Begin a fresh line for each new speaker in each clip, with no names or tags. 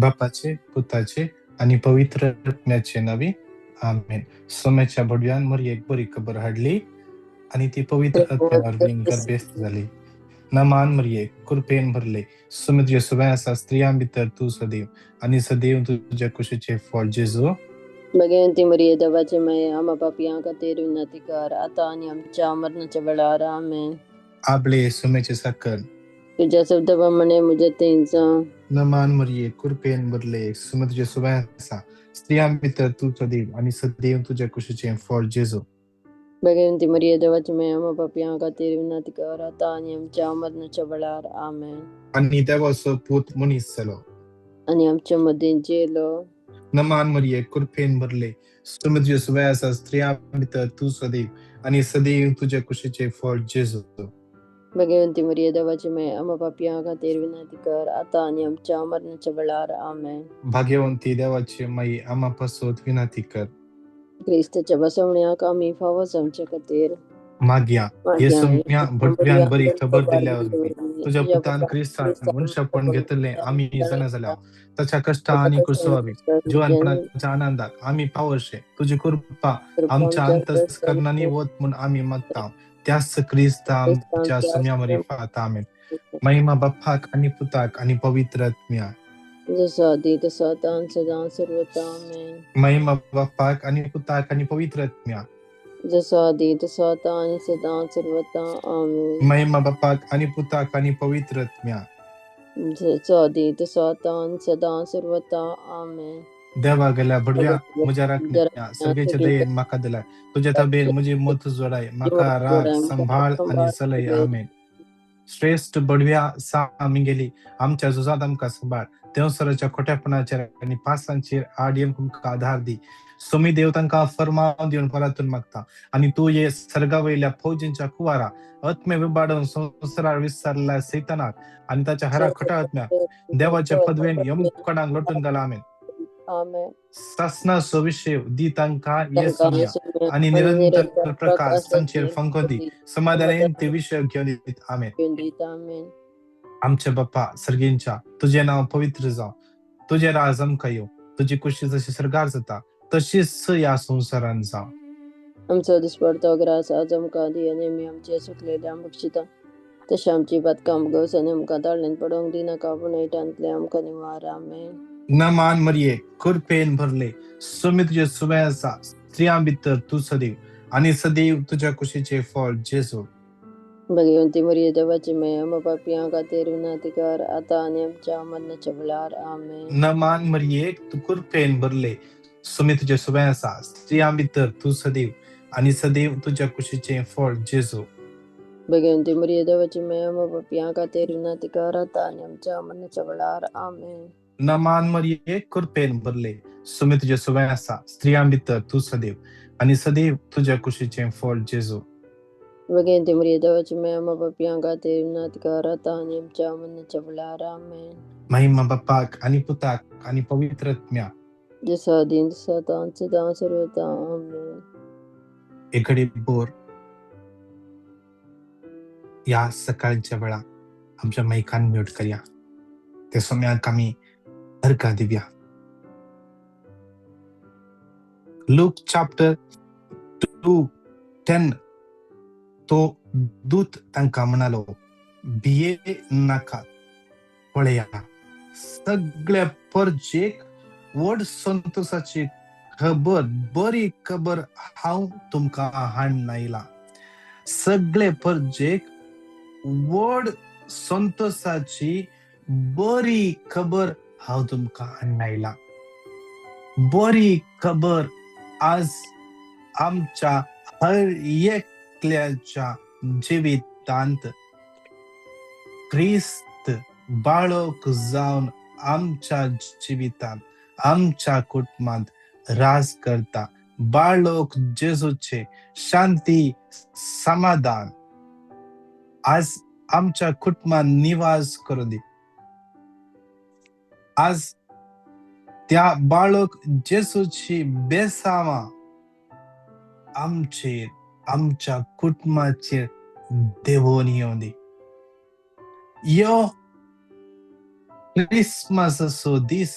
बापाचे, पुताचे आणि पवित्र आत्म्याचे नावे आमेन. सोम्याच्या भडव्यांवर एक बरी खबर हाडली आणि ती पवित्र आत्म्यावर गर्भस्थ झाली. नमान मरिये कृपेन भरले सुमित येसुव्या स्त्रियां भितर तू सदैव आणि सदैव तुझ्या कुशीचे फळ जेजू.
भगवंती मरिये देवाचे माये आम्हा पापियां खातीर विनंती कर आता आणि आमच्या मरणाच्या वेळार आमेन.
आपले सुमेचे साकर
तुझ्या शब्दाप्रमाणे मुझे तेंचा
नमान मरिये कृपेन भरले सुमित येसुव्या स्त्रियां भितर तू सदैव आणि सदैव तुझ्या कुशीचे फळ जेजू.
भगवंती मरिये देवाचे माये आम्हा पापियां खातीर विनंती कर आता आणि आमच्या मरणाच्या वेळार आमेन.
आणि देवाचो पूत मनीस जालो
आणि आमच्या मध्ये जेलो.
नमान मरिये कृपेन भरले सुमित येसुव्या स्त्रियां भितर तू सदैव आणि सदैव तुझ्या कुशीचे फळ जेजू.
भगवंती मरिये देवाचे माये आम्हा पापियां खातीर विनंती कर आता आणि आमच्या मरणाच्या वेळार आमेन.
भाग्यवंती देवाची माई आम्हा पासोत विनंती कर.
क्रिस्ताच्या बसवण्याक आम्ही फावस आमच्या खातीर
माग्या येसुम्या भटव्यान बरी खबर दिल्यावर तुझ्या पुतान क्रिस्तान मनुष्यपण घेतले आम्ही जण झाल्या त्याच्या कष्ट आणि कुसवावी जीवनपणाच्या आनंदात आम्ही पावशे तुझी कृपा आमच्या अंतस्करणाने होत म्हणून आम्ही मागता त्याच ख्रिस्ता आमच्या सुम्यामध्ये पाहता आमेन. महिमा बाप्पाक आणि पुताक आणि पवित्र आत्म्या
जसा आधी तसा आता आणि सदा सर्वदा आमेन.
महिमा बाप्पाक आणि पुताक आणि पवित्र आत्म्या
जसा आधी तसा आता आणि सदा सर्वदा आमेन.
महिमा बाप्पाक आणि पुताक आणि पवित्र आत्म्या
जसा आधी तसा आता आणि सदा सर्वदा आमेन.
देवा गेल्या भडव्या म्हज्या राखण्या सगळ्याचे दयेन म्हाका दिलाय तुझ्या तबेर म्हजी मत जोडाय म्हाका राख सांभाळ आणि चलय आमेन. श्रेष्ठ बडव्या सा आम्ही गेली आमच्या झुजात आमकां सांभाळ देवसराच्या खोट्यापणाचेर आनी पासांचेर आड येवन तुमकां आधार दी. सोमी देव तांकां फर्माव दिवन परातून मागता आणि तू ये सर्गा वयल्या फौजींच्या कुवारा आत्मे विबाडून संवसारार विस्तारल्या सैतानाक आणि ताच्या हरा खोट्या आत्म्या देवाच्या पदवेन यमकडांक लोटून घाला आमेन. शासनाचो विषय दी तांकां येसुया आणि निरंतर प्रकाश तांचेर फंको दी समाधान ते विषय घेवन दीत आमेन. आमचे बाप्पा सर्गींच्या तुझे नाव पवित्र जाव तुझे राज आमकां येव तुझी कुशी जशी सरकार जाता तशीच या संसारान जाव.
आमचो दिसपडतो ग्रास आज आमकां दी आनी आमी आमचे सुकलेल्या बक्षिता तशें आमची बातकां आमकां आमकां ताळ्यान पडोवंक दिनाका पूण हेटांतले आमकां निवार आमेन.
नमान मरिये कृपेन भरले सुमित येसुव्या स्त्रियां भितर तू सदैव आणि सदैव तुझ्या कुशीचे फळ जेजू.
भगवंती मरिये देवाची माय आम्हा पापियां खातीर विनंती कर आता आणि आमच्या मरणाच्या वेळार आमेन.
नमान मरिये तू कृपेन भरले सुमित येसुव्या स्त्रियां भितर तू सदैव आणि सदैव तुझ्या कुशीचे फळ जेजू.
भगवंती मरिये देवाची माय आम्हा पापियां खातीर विनंती कर आता आणि आमच्या मरणाच्या वेळार आमेन.
नमान मरिये कृपेन भरले सुमित येसुव्या स्त्रियां भितर तू सदैव आणि सदैव तुझ्या कुशीचे फळ जेजू.
भगवंती मरिये देवाची माय आम्हा पापियां खातीर विनंती कर आता आणि आमच्या मरणाच्या वेळार आमेन.
महिमा बाप्पाक आणि पुताक आणि पवित्र आत्म्या
जसा आदी तसा आता आणि सदा सर्वदा आमेन.
एकडे बोर या सकाळच्या वेळा आमच्या मैकान म्यूट करूया ते सोम्याक आमी अर्घा दिवया. लूक चॅप्टर 2:10 तो दूत तांकां म्हणालो भिये नाका पळया सगळ्या परजेक व्हड संतोषाची खबर बरी खबर हांव तुमकां हाडून आयला. सगळे परजेक व्हड संतोषाची बरी खबर हांव तुमकां हाडून आयला. बरी खबर आज आमच्या हर एकल्याच्या जिवितांत ख्रिस्त बाळक जावन आमच्या जिवितांत आमच्या कुटुंबात राज करता. बाळक जेजूचे शांती समाधान आज आमच्या कुटुंबात निवास करू दे. आज त्या बाळक जेजूची बेसावा आमचेर आमच्या कुटुंबाचेर देवून येवं दी. यो क्रिसमसाचो दीस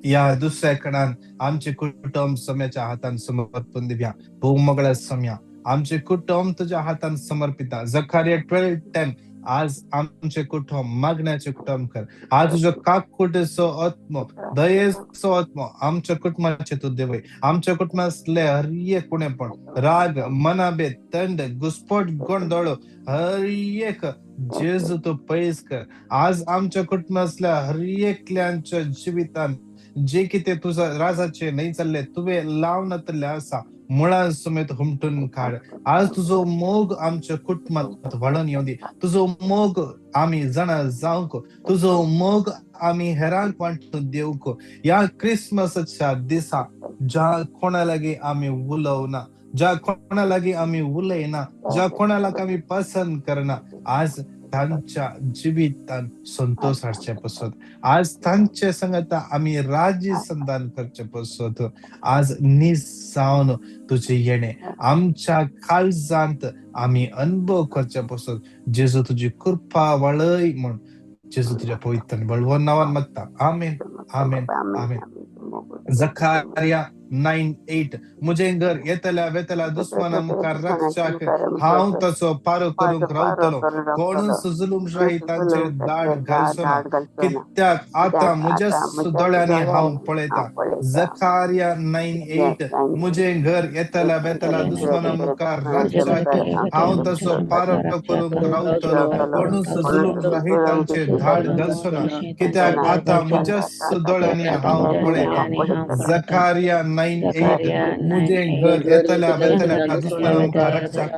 या दुसऱ्या कडान आमचे कुटुंब सम्याच्या हातान समर्पण दिव्या. भूमगळ सम्या आमचे कुटुंब तुझ्या हातान समर्पिता. जकारिया 12:10 आज आमचे कुटुंब मागण्याचे कुटुंब कर. आज तुझं काकुटसो आत्म दयेचो आत्म आमच्या कुटुंबाचे तू देवय. आमच्या कुटुंबातले हर एक कोणे पण राग मनाभेद तंड घुसपट गोंधळ हर एक जेजू तो पैस कर. आज आमच्या कुटुंबातल्या हर एकल्यांच्या जीवितान जे की ते तुझं राजाचे नाही चालले तुवे लावणतले असा मुळांसमेत हुमटून काढ. आज तुझो मोग आमच्या कुटुंबात वाढून येऊ दे. तुझो मोग आम्ही जण जाऊक. तुझो मोग आम्ही हेरांक वाटून देऊक. या क्रिसमसच्या दिसा ज्या कोणालागी आम्ही उलवना, ज्या कोणालागी आम्ही उलयना, ज्या कोणाला आम्ही पसंत करना, आज त्यांच्या जीवितान संतोष हाडचे पसत. आज तांचे संगत आम्ही राज्य संधान करचे पसत. आज निसावन तुझे येणे आमच्या काळजांत आम्ही अनुभव करचे पसत. जेजू तुझी कृपा वळय म्हण जेजू तुझ्या पवित्र बळवण नावान मागता. आमेन आमेन आमेन. जकारिया 9:8 मुझे घर येतल्या वेतल्या दुश्मना मुखार रक्षक हांव तसो पारो करूंक रावतलो. कोण सुजलूम शाही तांचे दाड घालसोना. कित्याक आता मुझे सुदोळ्यांनी हांव पळयता. जकारिया 9:8 मुझे घर येतल्या वेतल्या दुश्मना मुखार रक्षक हांव तसो पारो करूंक रावतलो. कोण सुजलूम शाही तांचे दाड घालसोना. कित्याक आता मुझे सुदोळ्यांनी हांव पळयता. जकारिया 9:8 मुझे घर येतल्या वेतल्या दुश्मना मुखार रक्षक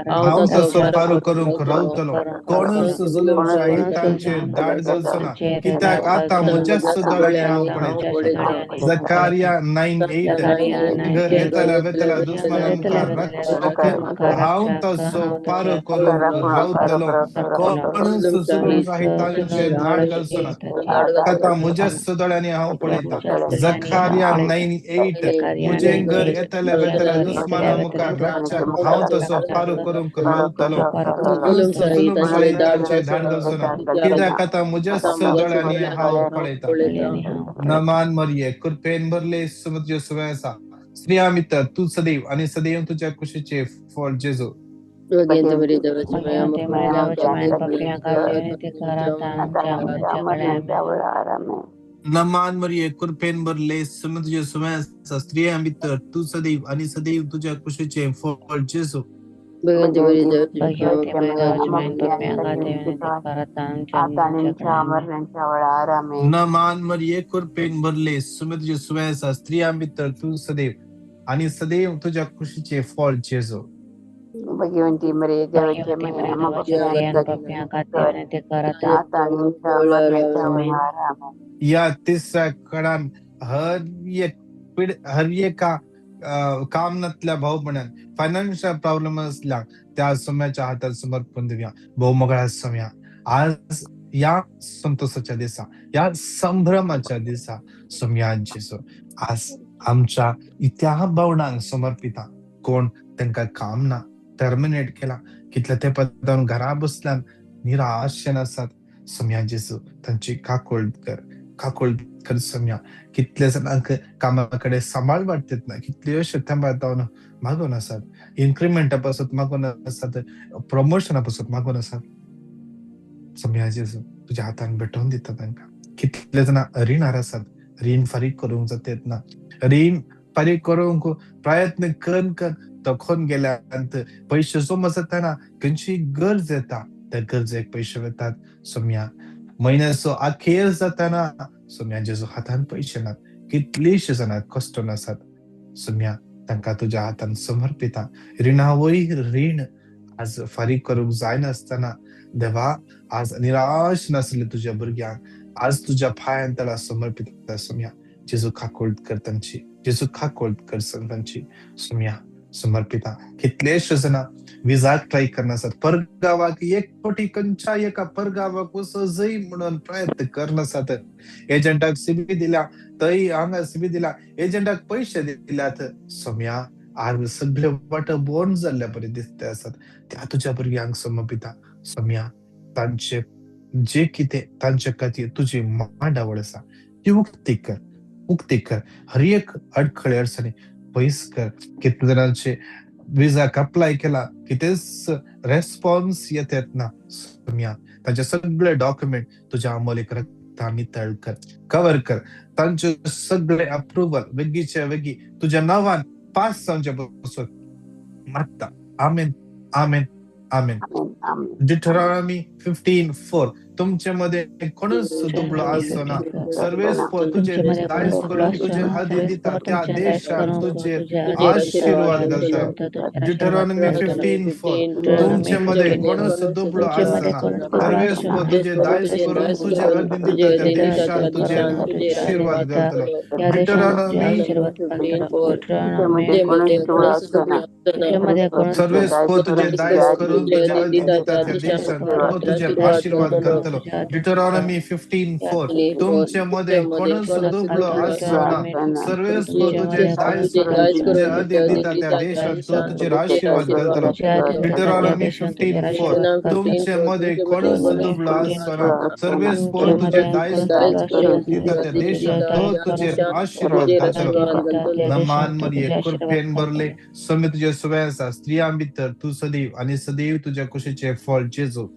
हांव तसो पारो करूंक रावतलो. कोण सुजलूम शाही तांचे दाड घालसोना. कित्याक आता मुझे सुदोळ्यांनी हांव पळयता. जकारिया 9:8 घर येतल्या वेतल्या दुश्मना मुखार रक्षक हांव तसो पारो करूंक रावतलो. कोण सुजलूम शाही तांचे दाड घालसोना. आता मुझे सुदोळ्यांनी हांव पळयता. जकारिया 9:8 मुझे घर येतल्या वेतल्या दुश्मना मुखार रक्षक हांव तसो पारो करूंक रावतलो. कोण सुजलूम शाही तांचे दाड घालसोना. कित्याक आता मुझे सुदोळ्यांनी हांव पळयता. नमान मरिये कृपेन भरले सुमत सुवेसा स्त्रिया मित्र तू सदैव आणि सदैव तुझ्या कुशीचे फळ जेजू.
Bagian dari dalam semua
नमान मरिये कृपेन भरले सुमत सुवेसा स्त्रिया मित्र तू सदैव आणि सदैव तुझ्या कुशीचे फळ जेजू. नमान मरिये कृपेन भरले सुमत सुवेसा स्त्रिया मित्र तू सदैव आणि सदैव तुझ्या कुशीचे फळ जेजू.
Bagaimana mereka
या तिसऱ्या कडान हर एक कामनातल्या भाऊ म्हणान फायनान्शियल प्रॉब्लेम असल्या त्या समयाच्या हातात समर्पण देऊया. बहुमगळा समया आज या संतोषाच्या दिसा या संभ्रमाच्या दिसा समया जेसो आज आमच्या इत्या भावनांक समर्पिता. कोण त्यांना काम ना टर्मिनेट केला कितल्या ते पदावरून घरा बसल्यान निराश नसतात. समया जेसू त्यांची काकोळ कर समया. कितले जणांक कामाकडे सांभाळ वाटतात ना कितले अशे थांबावन मागून असतात. इन्क्रिमेंटा पासत मागून असतात. प्रमोशना पासत मागून असतात. समया जेसू तुझ्या हातान भेटवून दिता तांकां. कितले जण रीणार असतात. रीण फारीक करूंक जातात ना. रीण फारीक करूंक प्रयत्न कर तखोन गेल्यानंत पैसे जमा जाताना खंयची गरज येता त्या गरजेक पैसे वतात. सोम्या म्हयन्याचो अखेर जाताना सोम्या जेजू हातान पैसे नात. कितलीशे जाणां कष्ट नासात. सोम्या तांकां तुज्या हातान समर्पिता. रिणावय रीण आज फारीक करूंक जायनासतना देवा आज निराश नासले तुझ्या भुरग्यांक आज तुझ्या पांयां तळा समर्पिता. सोम्या जेजू खाकोळ कर तांची. जेजू खाकोळ कर तांची. सोम्या समर्पिता. कितलेशे जणां विजाक ट्राय करनासत. परगावाक एक कोटी कंचा एका परगावाक वचो जय म्हणून प्रयत्न करनासत. एजंटाक सीबी दिल्या थंय हांगा सीबी दिल्या एजंटाक पैसे दिल्यात. सोम्या आज सगळे वाट बोंड जाल्ल्या बरे दिसते आसात त्या तुझ्या भुरग्यांक समर्पिता. सोम्या तांचे जे कितें तांचे खातीर तुजी मांडावळ आसा ती उक्ती कर. मुक्ती कर. हर एक अडखळे अडचणी पैस कर. किती जणांचे विजा अप्लाय केला की तेच रेस्पॉन्स येतात ना सम्या, त्यांचे सगळे डॉक्युमेंट तुझ्या अमोलिक रक्ताने तळ कर, कव्हर कर. त्यांचे सगळे अप्रुव्हल वेगळीच्या वेगळी तुझ्या नावान पास जाऊच्या बसून मागता. आमेन, आमेन, आमेन. डिटरॉनॉमी 15:4 तुमच्यामध्ये कोणच दुबळं असो ना, सर्वेच तुझे दाईस करून तुझे आधी दिता त्या देशात तुझे आशीर्वाद घालतात. डिटरॉनॉमी 15:4 तुमच्यामध्ये कोणच दुबळं असो ना, सर्वेच तुझे दाईस करून तुझे आधी दिता त्या देशात तुझे आशीर्वाद घालतात. डिटरॉनॉमी सर्वेस तुझे दाईस करून तुझे आधी दिता त्या देशात तो तुझे आशीर्वाद घालतलो. डिटरॉनॉमी 15:4 तुमच्यामध्ये कोणच दुबळं असो ना, सर्वेस तुझे दाईस करून तुझे आधी दिता त्या देशात तो तुझे आशीर्वाद घालतलो. डिटरॉनॉमी 15:4 तुमच्यामध्ये कोणच दुबळं असो ना, सर्वेस तुझे दाईस करून दिता त्या देशात तो तुझे आशीर्वाद घालतलो. नमान मरिये कृपेन भरले समी तुझ्या सुव्यासा स्त्रिया भितर तू सदैव आणि सदैव तुझ्या कुशीचे फळ जेजो.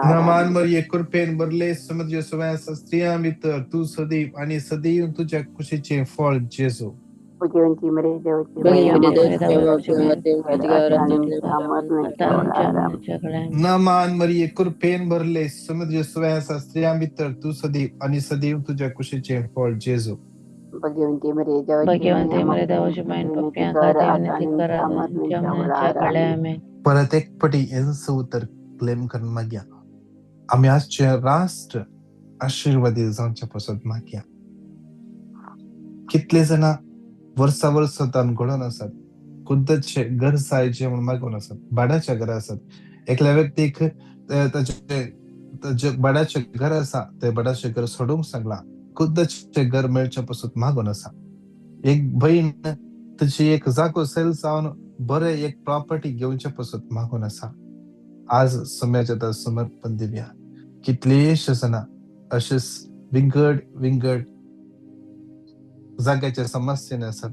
नमान मरिये कृपेन भरले समी तुझ्या सुव्यासा स्त्रिया भितर तू सदैव आणि सदैव तुझ्या कुशीचे फळ जेजो. नमान मरिये कृपेन भरले समी तुझ्या सुव्यासा स्त्रिया भितर तू सदैव आणि सदैव तुझ्या कुशीचे फळ जेजो. परत एक पटी यांचं उत्तर क्लेम करून माग्या. आम्ही आजचे राष्ट्र आशीर्वादी जाऊच्या पासून माग्या. कितले जण वर्षा घडून असतात, खुद्दचे घर सायचे म्हणून मागून असतात, भाड्याच्या घर असतात. एकल्या व्यक्तीक त्याचे भाड्याचे घर असा ते भाड्याचे घर सोडून सांगला खुद्दचे घर मिळच्या पासून मागून असा. एक बहीण त्याची एक जागो सेल जाऊन बरे एक प्रॉपर्टी घेऊनच्या पासून मागून असा. आज समयाच्या समर्पण दिव्या कितलेश जण असेच विंगड जाग्याच्या समस्येने असतात.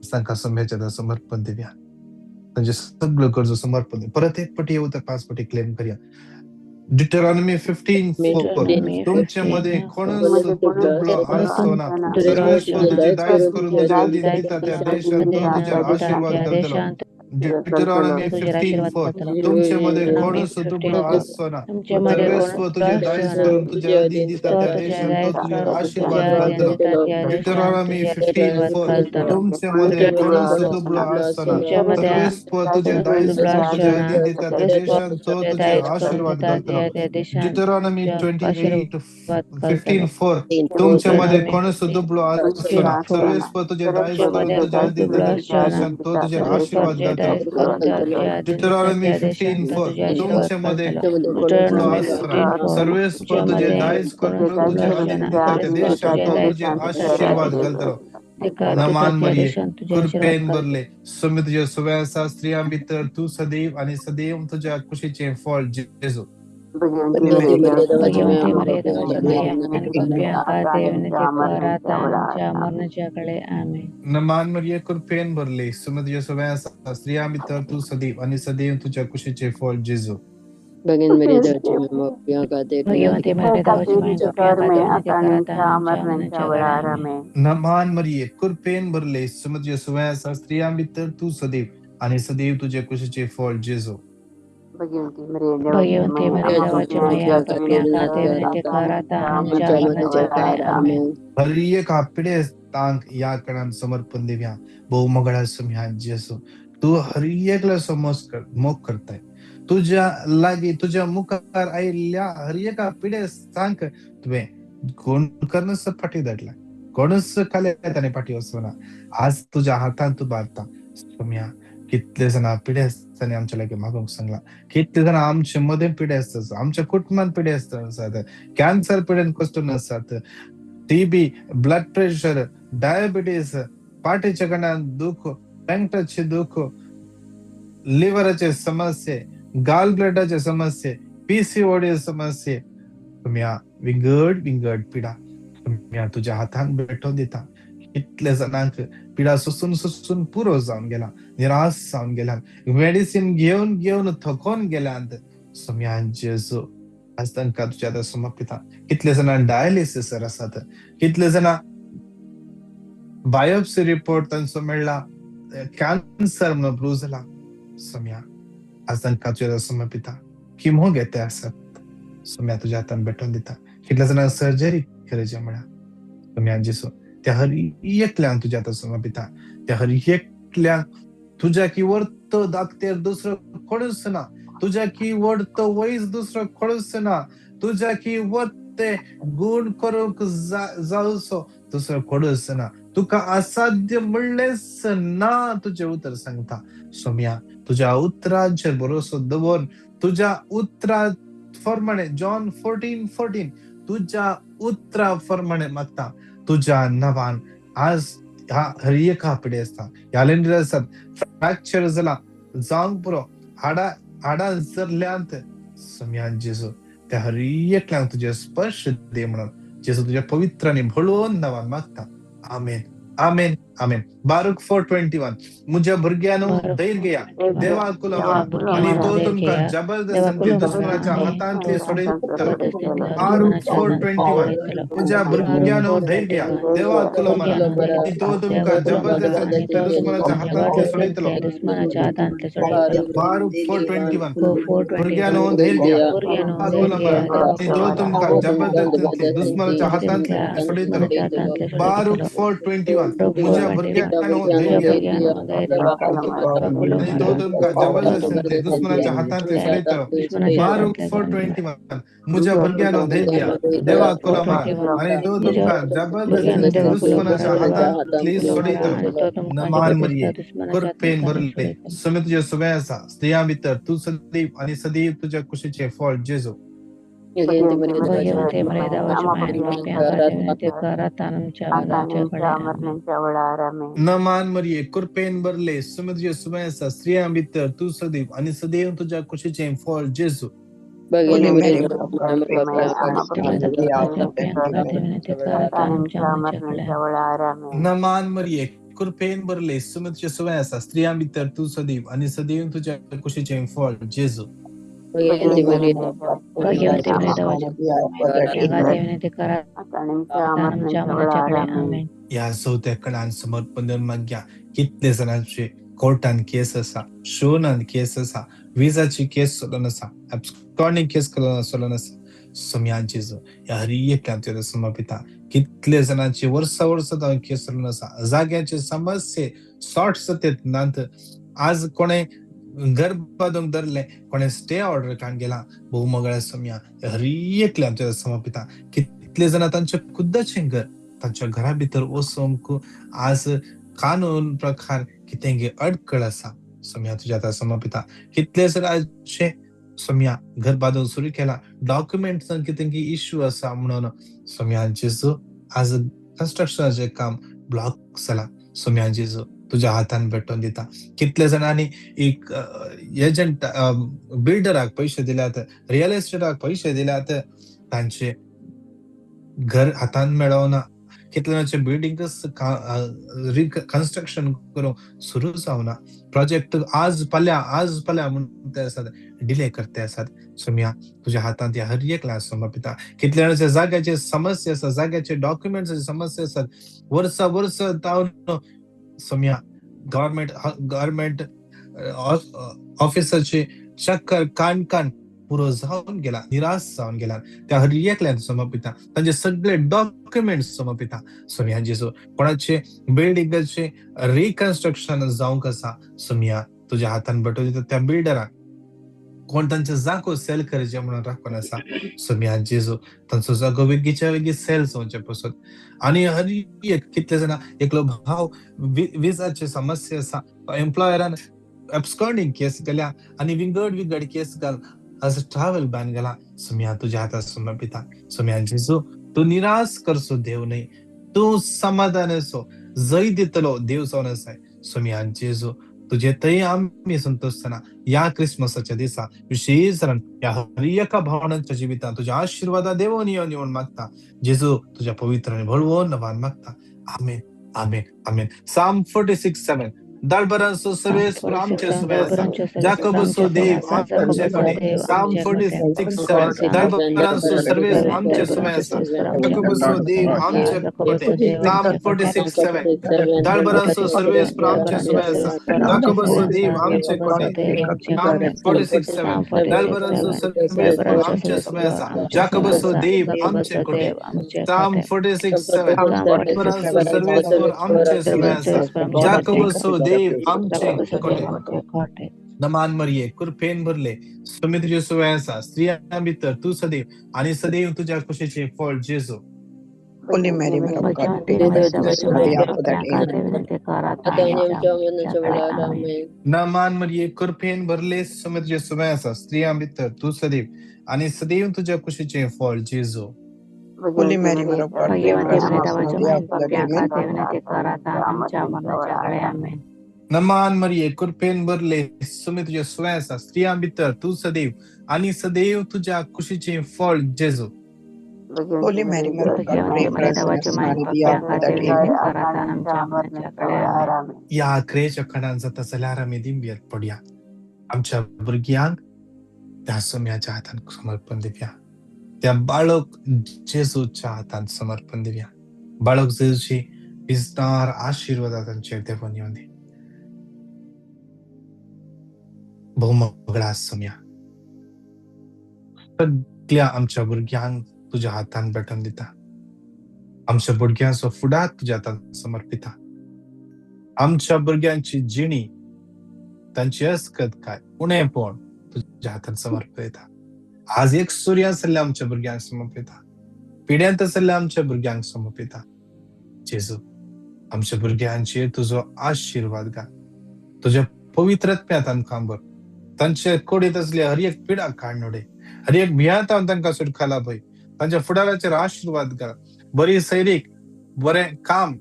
सांगा समयाच्या समर्पण दिव्या म्हणजे सगळं कर्ज समर्पण दे. परत एक पटी येऊ तर 5 पटी क्लेम करूया. डिटरॉनॉमी 15:4 तुमच्यामध्ये कोणच दुबळं असो ना, सर्वेस तुझे दाईस करून तुझे अधीन दिता त्या देशात तो तुझे आशीर्वाद घालतलो. डिटरॉनॉमी 15:4 तुमच्यामध्ये कोणच दुबळं असो ना, सर्वेस तुझे दाईस करून तुझे अधीन दिता त्या देशात तो तुझे आशीर्वाद घालतलो. डिटरॉनॉमी 15:4 तुमच्यामध्ये कोणच दुबळं असो ना, सर्वेस तुझे दाईस करून तुझे अधीन दिता त्या देशात तो तुझे आशीर्वाद घालतलो. डिटरॉनॉमी 15:4 तुमच्यामध्ये कोणच दुबळं असो ना, सर्वेस तुझे दाईस करून तुझे अधीन दिता त्या देशात तो तुझे आशीर्वाद घालतलो. डिटरॉनॉमी 15:4 तुमच्यामध्ये दुबळं असो ना, सर्वेस तुझे दाईस करून तुझे अधीन दिता त्या देशात तो तुझे आशीर्वाद घालतलो. नमान मरिये कृपेन भरले समी तुझ्या सुव्यासा स्त्रिया भितर तू सदैव आणि सदैव तुझ्या कुशीचे फळ जेजो. नमान मरिये कृपेन भरले समी तुझ्या सुव्यासा स्त्रिया भितर तू सदैव आणि सदैव तुझ्या कुशीचे फळ जेजो. नमान मरिये कृपेन भरले समी तुझ्या सुव्यासा स्त्रिया भितर तू सदैव आणि सदैव तुझ्या कुशीचे फळ जेजो. हर एक पिढे तांक या कणान समर्पण देव्या बहुमगळा समया जेसो तू हर एकला मोक करताय. तुझ्या लागी तुझ्या मुखार आयल्या हर एका पिढे सांग तुवे कोण करणस पाठी दाटला कोणच खाले त्याने पाठी असो ना. आज तुझ्या हातात तू बारता समया कितले जण पिढे असतात आमच्या लागे मागून सांगला. कितले जण आमच्या मध्ये पिढे असतात, आमच्या कुटुंबात पिढे असतात, कॅन्सर पिढ्यान कष्ट नसतात, टीबी, ब्लड प्रेशर, डायबिटीस, पाठीच्या कणात दुःख, पेंटाचे दुःख, लिव्हरचे समस्ये, गाल ब्लडाचे समस्ये, PCOD समस्ये तुम्ही विंगड पिडा तुम्ही तुझ्या हातान भेटून दिता. कितले जणांक पिडा सुसून पुरो जाऊन गेला, निराश जाऊन गेला, मेडिसिन घेऊन थकून गेल्यानंतर तुम्ही जेजू आज तांकां तुझ्या आतां समर्पिता. कितले जाणां डायलिसिसर आसात, कितले जाणां बायोप्सी रिपोर्ट तांचो मेळ्ळा कॅन्सर म्हणून प्रूव्ह जाला. सोम्या आज तांकां तुझ्या आतां समर्पिता. किमो घेते आसात सोम्या तुझ्या हातान भेटून दिता. कितल्या जाणांक सर्जरी करचे म्हणा सोम्या जेजू त्या हर एकल्यांक तुझ्या आतां समर्पिता. त्या हर एकल्यांक तुझ्या की वर्त दाखतेर दुसरं कोणूच ना, तुझ्या की वर्त वयस दुसरं कोणूच ना, तुझ्या की वते गुण करूंक जावचो दुसरं कोणूच ना. तुका असाध्य म्हणलेच ना तुझे उतर सांगता. सोम्या तुझ्या उतरांचेर भरोसो दवर, तुझ्या उतरा प्रमाणे जॉन 14:14 तुझ्या उतरा प्रमाणे मागता. तुझ्या नावान आज ह्या हर एका पिढी असता ह्या लेंडर आसात फ्रॅक्चर जाला जावंक पुरो हाडा जरल्यांत सोम्या जेजू त्या हर एकल्यांक तुझे स्पर्श दे म्हणून जेजू तुझ्या पवित्र आनी भळोवन नावान मागता. आमेन आमेन आमेन. बारूक 4:21 म्हज्या भुरग्यांनो धैर्य घेया, देवा कुलो मारा आणि तो तुमकां जबरदस्ती दुश्मनाच्या हातांतली सोडयतलो. बारूक 4:21 म्हज्या भुरग्यांनो धैर्य घेया, देवा कुलो मारा आणि तो तुमकां जबरदस्ती दुश्मनाच्या हातांतली सोडयतलो. बारूक 4:21 भुरग्यांनो धैर्य घेया, देवा कुलो मारा आणि तो तुमकां जबरदस्ती दुश्मनाच्या हातांतली सोडयतलो. बारूक 4:21 मुझे भुरग्यांनो धैर्य घ्या आणि तो तुमकां जबरदस्ती दुश्मनाच्या हातांतली सोडयतलो. बारूक 4:21 मुझे भुरग्यांनो धैर्य घ्या, देवा कुलो मारा आणि तो तुमकां जबरदस्ती दुश्मनाच्या हातांतली सोडयतलो. नमान मरिये कृपेन भरले समे तुझे सुबह आसा स्त्रियां भितर तू सदैव आणि सदैव तुझ्या कुशीचे फळ जेजू. नमान मरिये कृपेन भरले समे तुझे सुबह आसा स्त्रियां भितर तू सदैव आणि सदैव तुझ्या कुशीचे फळ जेजू. नमान मरिये कृपेन भरले समे तुझे सुबह आसा स्त्रियां भितर तू सदैव आणि सदैव तुझ्या कुशीचे फळ जेजू. या चौथ्या कडान समर्पण माग्या. कितले जणांचे कोर्टान केस आसा, शोनान केस आसा, विजाची केस चलून आसा, एब्सकॉर्डिंग केस चलून आसा. सोम्या जेजू या हर एकल्यांक समर्पिता. कितले जणांची वर्सां जावन केस चलून आसा, जाग्याचे समस्ये सॉर्ट जातात नात. आज कोणे घर बांदूंक धरले, कोणे स्टे ऑर्डर कान गेला भोवमंगळा सोम्या हर एकल्यांक समर्पिता. कितले जाणां तांचे खुद्दाचे घर तांच्या घरा भितर वचूंक आज कानून प्रकार कितेंगे अडकळ आसा सोम्या तुझ्या आतां समर्पिता. कितले जणांचे सोम्या घर बांदूंक सुरू केला, डॉक्युमेंट्सान कितेंगे इश्यू आसा म्हणून सोम्या जेजू आज कन्स्ट्रक्शनाचे काम ब्लॉक जाला. सोम्या जेजू तुझ्या हातान भेटून दिता. कितले जाणांनी एक एजंट बिल्डराक पैसे दिल्यात, रियल एस्टेटाक पैसे दिल्यात, तांचे घर हातान मेळोना. कितले जाणांचे बिल्डिंगच रिकन्स्ट्रक्शन करूंक सुरू जावना. प्रोजेक्ट आज पाल्या म्हणून ते आसात डिले करते आसात. सोम्या तुझ्या हातान त्या हर एकल्यांक समर्पिता. कितले जाणांचे जाग्याचे समस्या आसा, जाग्याचे डॉक्युमेंट्साचे समस्या आसात. वर्स जावन सोम्या गव्हर्नमेंट ऑफिसरचे चक्कर कान पुरो जाऊन गेला, निराश जाऊन गेला. त्या हर एकल्यांक समर्पिता. तांचे सगळे डॉक्युमेंट्स समर्पिता. सोम्या जेजू कोणाचे बिल्डिंगाचे रिकन्स्ट्रक्शन जावंक आसा सोम्या तुझ्या हातान भेटून दिता. त्या बिल्डराक कोण तांचे जागो सेल करचे म्हणून राखून आसा सोम्या जेजू तांचो जागो वेगीच्या वेगळी सेल जावचे पसून. आणि हर एक कितले जाणां एकलो भाव विजाचे समस्या आसा, एम्प्लॉयरान एब्सकॉर्डिंग केस केल्या आणि विंगड केस घाल आज ट्रॅव्हल बॅन गेला. सोम्या तुझ्या हातात समर्पिता. सोम्या जेजू तू निराश करसो देव नाही, तू समाधान असो जय दितलो देव जावन आसाय. सोम्या जेजू तुझे तई आम्ही संतोषना या क्रिसमसाच्या दिसा विशेषरण या हर एका भावनांच्या जीवितात तुझ्या आशीर्वादा देवून येऊन मागता. जेजू तुझ्या पवित्र आणि भळवून नवान मागता. आमेन आमेन आमेन. Psalm 46:7. दळबरांसो सर्वेस आमचे सुबेसा जाकबसो देव आमच्याकडे. Psalm 46:7. दळबरांसो सर्वेस आमचे सुबेसा जाकबसो देव आमच्याकडे. Psalm 46:7. दळबरांसो सर्वेस आमचे सुबेसा जाकबसो देव आमच्याकडे. Psalm 46:7. दळबरांसो सर्वेस आमचे सुबेसा जाकबसो देव आमच्याकडे. Psalm 46:7. दळबरांसो सर्वेस आमचे सुबेसा जाकबसो देव आमचे कोटे. नमान मरिये कृपेन भरले सुमित जेसू वयासा स्त्रिया भीतर तू सदैव आणि सदैव तुझ्या कुशीचे फळ जेजू.
Holy Mary, Mother of God, pray for us sinners, now and at the hour of our death.
आता आणि आमच्या मरणाच्या वेळेला आमेन.
नमान मरिये कृपेन भरले सुमित जेसू वयासा स्त्रिया भीतर तू सदैव आणि सदैव तुझ्या कुशीचे फळ जेजू.
Holy Mary, Mother of God, pray for us sinners, now and at the hour of our death.
नमान मरिये कृपेन भरले सुमित जेसू वयासा स्त्रिया भीतर तू सदैव आणि सदैव तुझ्या कुशीचे फळ जेजू.
Holy Mary, Mother of God, pray for us sinners, now and at the hour of our death.
या अखेरच्या खडांचा तसल्यार आम्ही दिंबियत पडया. आमच्या भुरग्यांक त्या सोम्याच्या हातान समर्पण देऊया. त्या बाळक जेजूच्या हातान समर्पण देऊया. बाळक जेजूची विस्तार आशीर्वाद तांचेर देवून येऊन दे. बहुमगळा सोम्या सगळ्या आमच्या भुरग्यांक तुझ्या हातान भेटून दिता. आमच्या भुरग्यांचो फुडार तुझ्या हातान समर्पिता. आमच्या भुरग्यांची जिणी तांची अस्कत काय उणेपण तुझ्या हातान समर्पिता. आज एक सूर्य सल्ल्या आमच्या भुरग्यांक समर्पिता. पिढ्यांत सल्ल्या आमच्या भुरग्यांक समर्पिता. जेजू आमच्या भुरग्यांचेर तुझो आशीर्वाद घाल. तुझ्या पवित्रत्म्यांत आमकां भर. तांचे कोडीत असल्या हर एक पिडा काडनोडे हर एक भियांतान तांकां सुटका लाभय. तांच्या फुडाराचेर आशीर्वाद घाल. बरी सैरीक बरें काम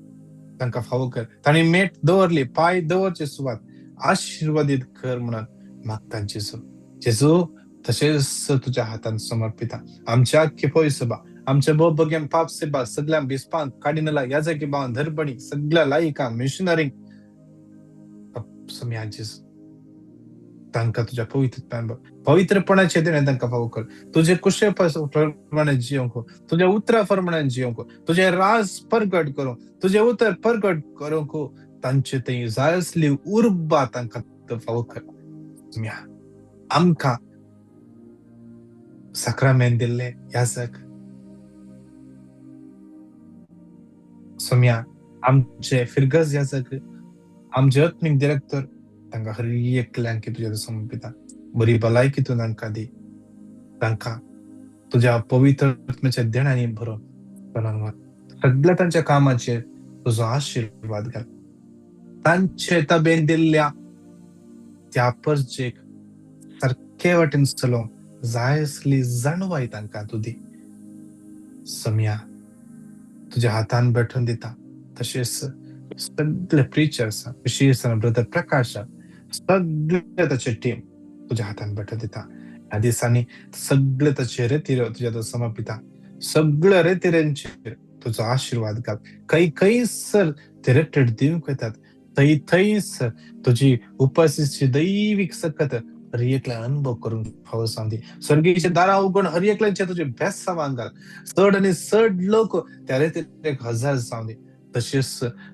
तांकां फावो कर. तांणी मेट दवरली पाय दवरचे सुवात आशीर्वादीत कर म्हणून मागता जेजू. जेजू तशेंच तुझ्या हातान समर्पिता. आमच्या आख्खी पळय सभा आमच्या भोवभोग्यान पाप सेवा सगळ्या बिस्पांक काडिनला याजकी बावन धरपणी सगळ्या लायिका मिशनरींक सोम्या जेजू तांकां तुझ्या पवित्रपणाचे देणे तांकां फावो कर. तुझे कुशे प्रमाणे जियोंक तुझ्या उतरा प्रमाणे जियोंक तुझे राज प्रगट करूं तुझे उतर प्रगट करूंक तांचे थंय जाय असली उर्बा तांकां फावो कर. सोम्या आमकां साक्रामेंट दिल्ले याजक सोम्या आमचे फिरगज याजक आमचे आत्मीक डिरेक्टर तांकां हर एकल्यांक तुझ्या समर्पिता. बरी भलायकी तूं तांकां दी. तांकां तुझ्या पवित्र आत्म्याच्या देणांनी भरून सगळ्या तांच्या कामाचेर तुजो आशीर्वाद घाल. तांचे ताबेन दिल्ल्या त्या परजेक सारके वाटेन चलोवंक जाय असली जाणवाय तांकां तूं दी. सोम्या तुझ्या हातान भेटून दिता. तशेंच सगळे प्रिचर्स विशेषतः ब्रदर प्रकाश सगळे ताचे टीम तुझ्या हातान भेटून दिता. ह्या दिसांनी सगळे ताचे रेतीर तुझ्या समर्पिता. सगळ्या रेतीऱ्यांचेर तुजो आशीर्वाद घाल. खंय सर ते रेटेड दिवंक येतात थंय सर तुजी उपस्थितीची दैवीक सकत हर एकल्या अनुभव करून फावो सांदी. स्वर्गीचे दारां उगडून हर एकल्याचे तुझे बेसांवांक घाल. चड आनी चड लोक त्या रेतीरेक हजार जावं दी. तशेंच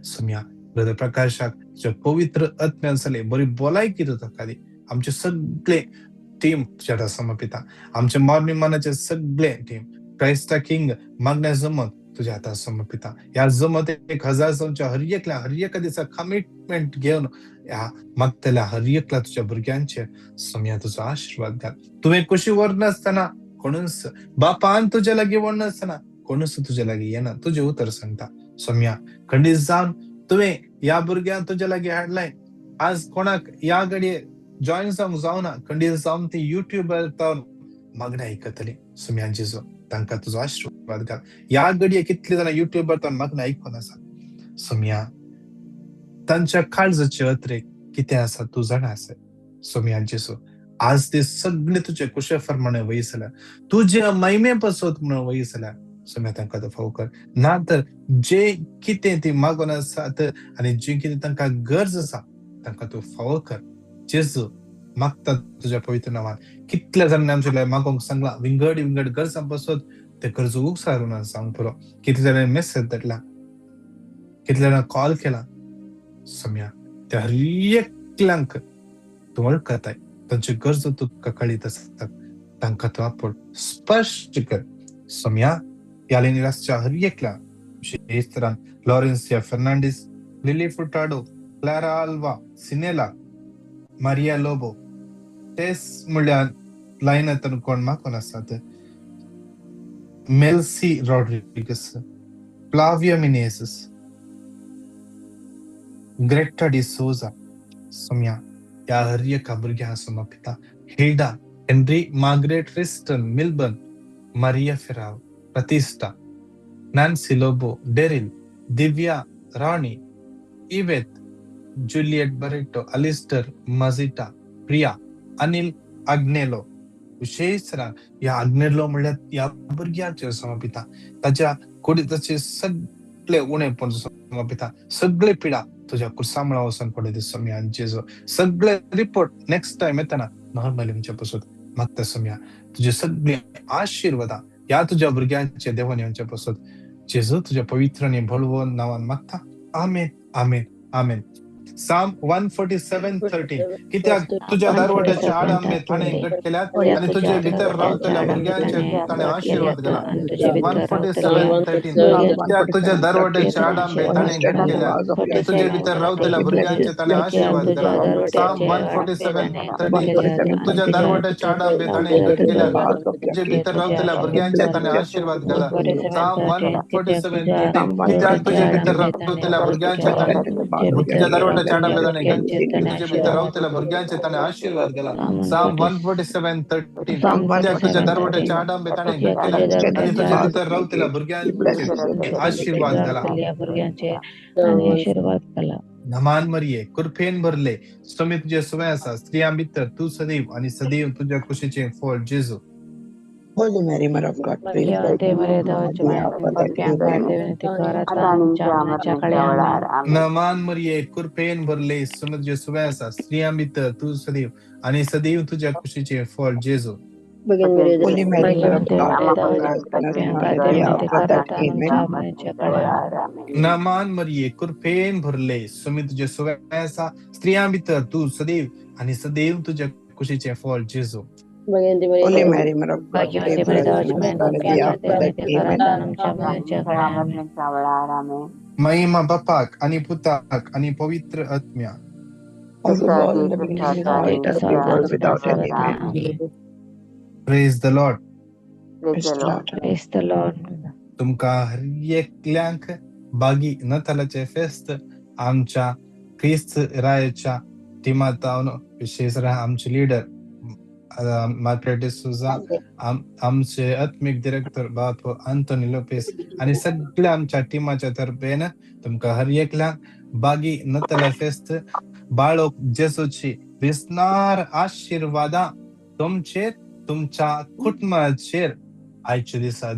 सोम्या ब्रदर प्रकाशाक तुझ्या पवित्र आत्म्यान जाले बरी भलायकी तूं ताका दी. आमचे सगळे टीम तुझ्या समर्पिता. आमचे मॉर्निंग मनाचे सगळे टीम क्रायस्टा किंग मागण्या जमत तुझ्या हातान समर्पिता. ह्या जमत 1000 जावंच्या हर एका दिसा कमिटमेंट घेवन ह्या मागतल्या हर एकल्या तुझ्या भुरग्यांचेर सोम्या तुजो आशीर्वाद घाल. तुवें कशी व्हरनासतना कोणूच बापान तुज्या लागीं व्हरनासतना कोणूच तुज्या लागीं येना. तुजें उतर सांगता. सोम्या खंडीत जावन तुवें ह्या भुरग्यांक तुज्या लागीं हाडलाय. आज कोणाक ह्या घडये जॉईन जावंक जावना खंडीत जावन ती युट्यूबार जावन मागण्या आयकतली. सोम्या जेजू तांकां तुजो आशीर्वाद घाल. ह्या घडये कितले जाणां युट्यूबार जावन मागण्या आयकून आसा. सोम्या तांच्या काळजाचे अत्रेक कितें आसा तूं जाणास सोम्या जेसू आज ते सगळे तुजे कुशे प्रमाणे वयसल्या तुजे महिमे पसोत म्हणून वयसल्या सोम्या तांकां तो फावो कर ना तर जे कितें ती मागोन आसात आनी जे कितें तांकां गरज आसा तांकां तूं फावो कर जेजू मागता तुज्या पवित्र नांवान कितल्या जाणांनी आमचे मागोंक सांगला विंगड विंगड गरजां पसोत ते गरजो उकसारून सांग पुरो कितले जाणांनी मेसेज धाडला कितले जाणां कॉल केला सोम्या त्या हर एकल्यांक तूं वळखताय तांची गरजो तुका कळीत आसता तांकां तूं आपूण स्पश्ट कर सोम्या ह्या निरासच्या हर एकल्या विशेष तरान Laurencia Fernandes Lily Furtado Clara Alva सिनेला मारिया लोबो तेच म्हणल्यार लायनांतून कोण मागोन आसात Melcy Rodrigues Flavia Menezes Greta D'Souza Saumya ह्या हर एका भुरग्यां Samarpita Hilda Henry Margaret Riston Milburn Maria Ferrao Pratishtha Nancy Lobo Daryl Divya Rani Yvette Juliet Barreto Alistair मजिटा प्रिया अनिल अग्नेलो विशेष ह्या अग्नेलो म्हणल्यार ह्या भुरग्याचे समर्पिता ताच्या कुडीचे सगळे उणेपण समर्पिता सगळे पिडा तुझ्या कुसामळा वचून पडे सोम्या जेजो सगळे रिपोर्ट नेक्स्ट टाइम येताना नॉर्मली आमच्या पासून मागता सोम्या तुझे सगळे आशीर्वादा ह्या तुझ्या भुरग्यांचे देवान यांच्या पासून जेजो तुझ्या पवित्र आणि भलवून नावान मागता आमेन आमेन आमेन Psalm 147:13 कित्याक तुझ्या दारवट्याच्या आड आंबे ताणे घट केल्यात आणि तुझे भितर रावतल्या भुरग्यांचे ताणे आशीर्वाद दिला 147:13 कित्याक तुझ्या दारवट्याच्या आड आंबे ताणे घट केल्यात आणि तुझे भितर रावतल्या भुरग्यांचे ताणे आशीर्वाद दिला Psalm 147:13 तुझ्या दारवट्याच्या आड आंबे ताणे घट केल्यात तुझे भितर रावतल्या भुरग्यांचे ताणे आशीर्वाद दिला Psalm 147:13 कित्याक तुझे भितर रावतल्या भुरग्यांचे ताणे तुझ्या दारवट्याच्या तुझे भितर रावतल्या भुरग्यांचे ताणे आशीर्वाद दिला Psalm 147:13 कित्याक तुझ्या दारवट्याच्या आड आंबे ताणे घट केल्यात आणि तुझे भितर रावतल्या भुरग्यांचे आशीर्वाद दिला नमान मरिये कृपेन भरले स्वामी तुझे सुवाय आसा स्त्रियां भितर तू सदैव आणि सदैव तुझ्या कुशीचे फळ जेजू
Holy Mary, Mother of God, pray for us.
नमान मरिये कृपेन भरले स्वामी तुझे सुवाय आसा स्त्रियां भितर तू सदैव आणि सदैव तुझ्या कुशीचे फळ जेजू
Holy Mary, Mother of God,
नमान मरिये कृपेन भरले स्वामी तुझे सुवाय आसा स्त्रियां भितर तू सदैव आणि सदैव तुझ्या कुशीचे फळ जेजू
Holy Mary, Mother of God, pray for us.
महिमा बापाक आणि पुताक आणि पवित्र आत्म्या
As it was in the beginning, now it is now, world without end. Amen.
Praise the Lord
Praise the Lord.
तुमका हर एकल्यांक बागी नतालाचे फेस्त आमच्या ख्रिस्त रायाच्या टिमात विशेष आमचे लीडर मार्गरेट डिसूजा आमचे आत्मिक डिरेक्टर बाप आंतोनी लोपेस आणि सगळ्या आमच्या टीमाच्या तर्फेन तुमका हर एकल्यांक बागी नताला फेस्त बाळोक जेसूची विस्नार आशीर्वादा तुमचे तुमच्या कुटुंबाचेर आयच्या दिसा